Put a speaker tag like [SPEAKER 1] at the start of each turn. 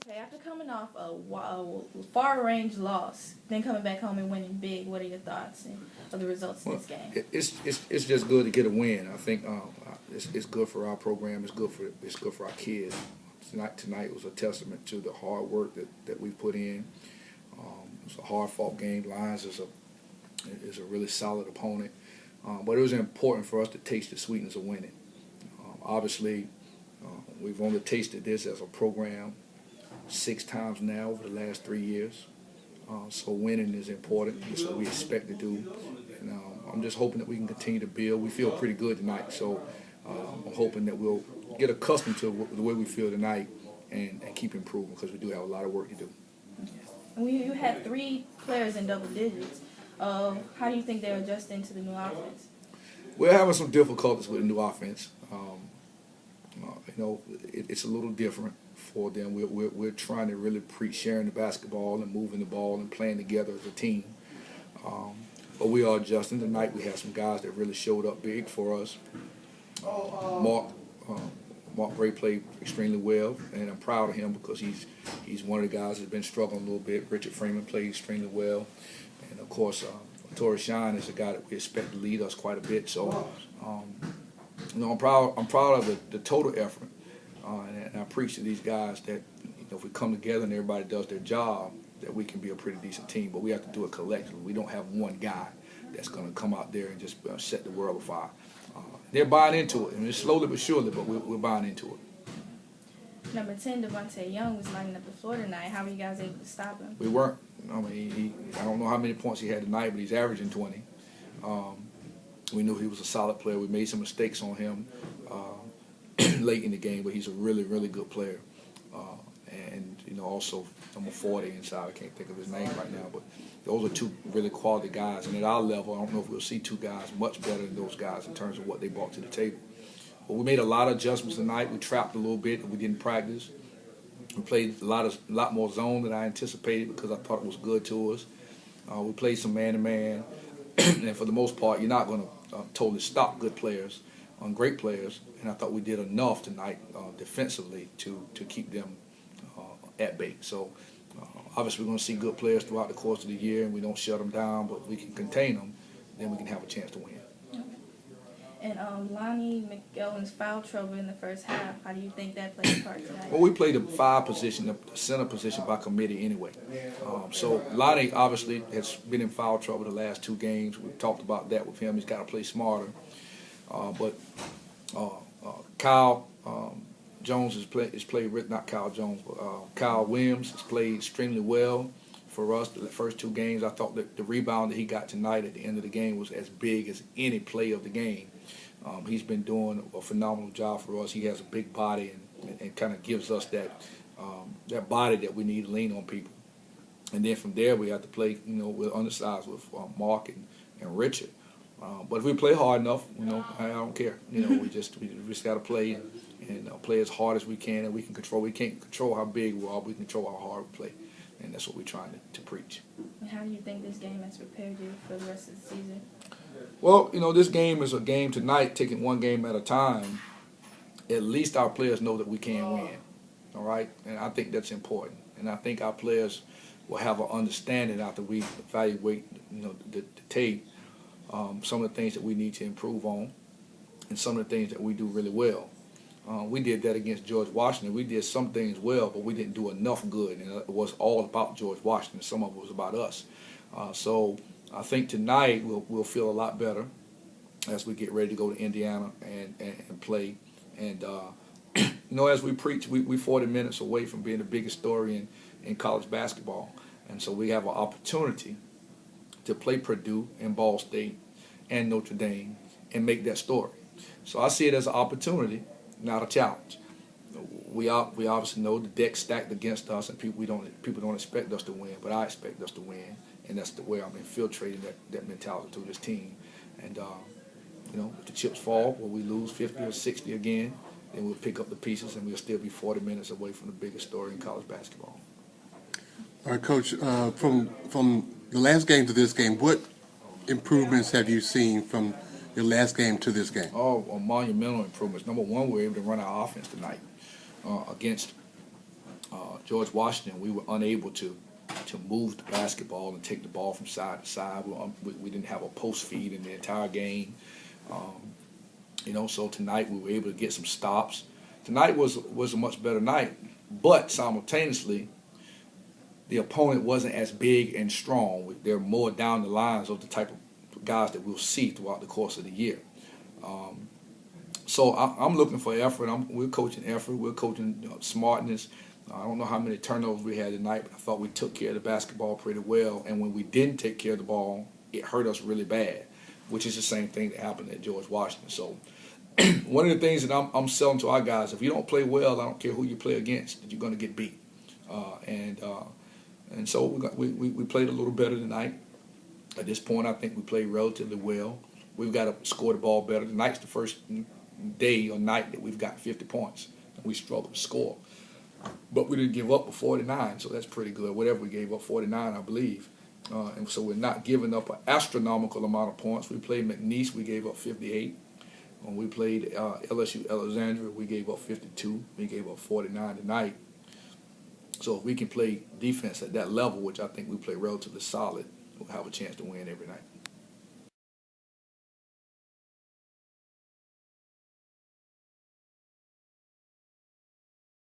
[SPEAKER 1] Okay, after coming off a far-range loss, then coming back home and winning big, what are your thoughts of the results in
[SPEAKER 2] Well,
[SPEAKER 1] this game?
[SPEAKER 2] it's just good to get a win. I think it's good for our program. It's good for our kids. Tonight was a testament to the hard work that we put in. It's a hard fought game. Lions is a really solid opponent, but it was important for us to taste the sweetness of winning. Obviously, we've only tasted this as a program 6 times now over the last 3 years. So winning is important. It's what we expect to do. And I'm just hoping that we can continue to build. We feel pretty good tonight. So I'm hoping that we'll get accustomed to the way we feel tonight and keep improving because we do have a lot of work to do.
[SPEAKER 1] You had 3 players in double digits. How do you think they're adjusting to the new offense?
[SPEAKER 2] We're having some difficulties with the new offense. It's a little different for them. We're trying to really preach sharing the basketball and moving the ball and playing together as a team. But we are adjusting. Tonight we had some guys that really showed up big for us. Mark Gray played extremely well, and I'm proud of him because he's one of the guys that's been struggling a little bit. Richard Freeman played extremely well, and of course, Torrey Shine is a guy that we expect to lead us quite a bit. So, I'm proud of the total effort, and I preach to these guys that if we come together and everybody does their job, that we can be a pretty decent team. But we have to do it collectively. We don't have one guy that's going to come out there and just set the world afire. They're buying into it, and it's slowly but surely, but we're buying into it.
[SPEAKER 1] Number 10, DeAndre Young was lining up the floor tonight. How were you guys able to stop him?
[SPEAKER 2] We weren't. I mean, I don't know how many points he had tonight, but he's averaging 20. We knew he was a solid player. We made some mistakes on him late in the game, but he's a really, really good player. And also number 40 inside. I can't think of his name right now, but those are 2 really quality guys. And at our level, I don't know if we'll see 2 guys much better than those guys in terms of what they brought to the table. But we made a lot of adjustments tonight. We trapped a little bit. We didn't practice. We played a lot more zone than I anticipated because I thought it was good to us. We played some man-to-man, and for the most part, you're not going to totally stop good players on great players. And I thought we did enough tonight defensively to keep them at bay. So obviously we're going to see good players throughout the course of the year, and we don't shut them down, but we can contain them, then we can have a chance to win.
[SPEAKER 1] And Lonnie McGowan's foul trouble in the first half, how do you think that played a part tonight?
[SPEAKER 2] Well, we played the 5 position, the center position by committee anyway. So Lonnie obviously has been in foul trouble the last 2 games. We've talked about that with him. He's got to play smarter. But Kyle Jones has played, not Kyle Jones, but Kyle Williams has played extremely well for us the first 2 games. I thought that the rebound that he got tonight at the end of the game was as big as any play of the game. He's been doing a phenomenal job for us. He has a big body and kind of gives us that body that we need to lean on people. And then from there we have to play, with undersized with Mark and Richard. But if we play hard enough, I don't care. We just got to play and play as hard as we can, and we can control. We can't control how big we are. We control how hard we play, and that's what we're trying to preach.
[SPEAKER 1] And how do you think this game has prepared you for the rest of the season?
[SPEAKER 2] Well, this game is a game tonight, taking one game at a time. At least our players know that we can win, all right? And I think that's important. And I think our players will have an understanding after we evaluate, the tape, some of the things that we need to improve on and some of the things that we do really well. We did that against George Washington. We did some things well, but we didn't do enough good. And it was all about George Washington. Some of it was about us. So I think tonight we'll feel a lot better as we get ready to go to Indiana and play. And, as we preach, we 40 minutes away from being the biggest story in college basketball. And so we have an opportunity to play Purdue and Ball State and Notre Dame and make that story. So I see it as an opportunity, not a challenge. We obviously know the deck's stacked against us, and people don't expect us to win, but I expect us to win, and that's the way I'm infiltrating that mentality to this team. And if the chips fall, or we lose 50 or 60 again, then we'll pick up the pieces, and we'll still be 40 minutes away from the biggest story in college basketball.
[SPEAKER 3] All right, Coach. From the last game to this game, what improvements have you seen from your last game to this game?
[SPEAKER 2] Oh, monumental improvements. Number one, we were able to run our offense tonight against George Washington, we were unable to move the basketball and take the ball from side to side. We didn't have a post feed in the entire game. So tonight we were able to get some stops. Tonight was a much better night, but simultaneously, the opponent wasn't as big and strong. They're more down the lines of the type of guys that we'll see throughout the course of the year. So I'm looking for effort. We're coaching effort. We're coaching smartness. I don't know how many turnovers we had tonight, but I thought we took care of the basketball pretty well. And when we didn't take care of the ball, it hurt us really bad, which is the same thing that happened at George Washington. So one of the things that I'm selling to our guys, if you don't play well, I don't care who you play against, that you're going to get beat. And so we played a little better tonight. At this point, I think we played relatively well. We've got to score the ball better. Tonight's the first day or night that we've got 50 points, and we struggled to score. But we didn't give up a 49, so that's pretty good. Whatever we gave up, 49, I believe. And so we're not giving up an astronomical amount of points. We played McNeese, we gave up 58. When we played LSU Alexandria, we gave up 52. We gave up 49 tonight. So if we can play defense at that level, which I think we play relatively solid, we'll have a chance to win every night.